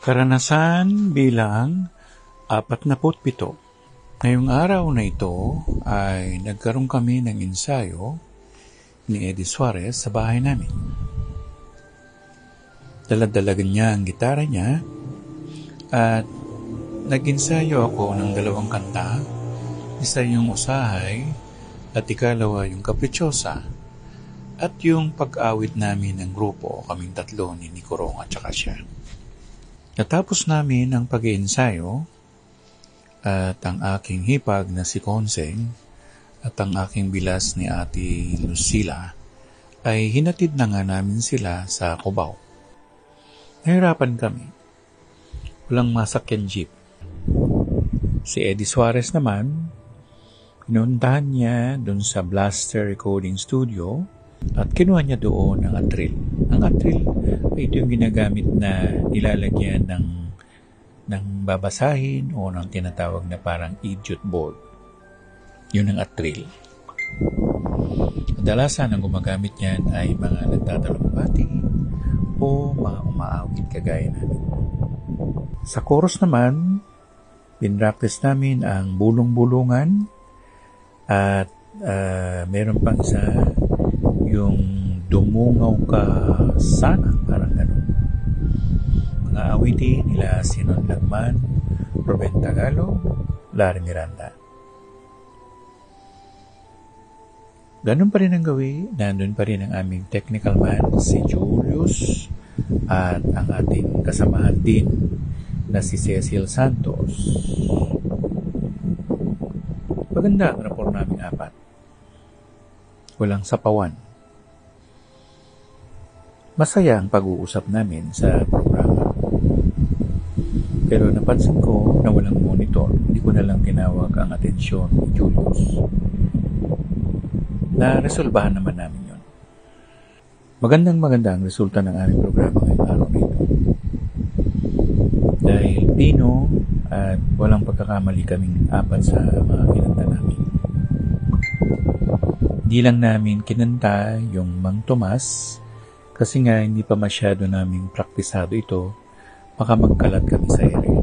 Karanasan bilang 47. Ngayong araw na ito ay nagkaroon kami ng ensayo ni Eddie Suarez sa bahay namin. Daladalagan niya ang gitara niya at nag-ensayo ako ng 2 kanta, isa yung Usahay at ikalawa yung Kaprichosa at yung pag-awit namin ng grupo, kaming 3 ni Nicorong at saka siya. Natapos namin ang pag-iensayo at ang aking hipag na si Conseng at ang aking bilas ni Ate Lucila ay hinatid na nga namin sila sa Cubao. Nahirapan kami. Walang masakyan jeep. Si Eddie Suarez naman, pinuntahan niya doon sa Blaster Recording Studio at kinuha niya doon ang atril. Ang atril ay ito yung ginagamit na nilalagyan ng babasahin o ng tinatawag na parang idiot board. Yun ang atril. Kadalasan ang gumagamit niyan ay mga nagtatalumpati o mga umaawit kagaya namin. Sa chorus naman, pinractice namin ang bulong-bulungan at meron pang isa yung dumungaw ka sana, parang gano'n. Mga awiti nila Sinon Lagman, Ruben Tagalog, Larry Miranda. Ganun pa rin ang gawi, nandun pa rin ang aming technical man, si Julius, at ang ating kasamahan din na si Cecil Santos. Maganda ang rapor namin 4. Walang sapawan. Masaya ang pag-uusap namin sa programa. Pero napansin ko na walang monitor, hindi ko na lang tinawag ang atensyon ni Julius. Naresolbahan naman namin yon. Magandang ang resulta ng aming programa ngayong araw na ito. Dahil pino at walang pagkakamali kaming 4 sa mga kinanta namin. Di lang namin kinanta yung Mang Tomas kasi nga hindi pa masyado naming praktisado ito, baka magkalat kami sa ere.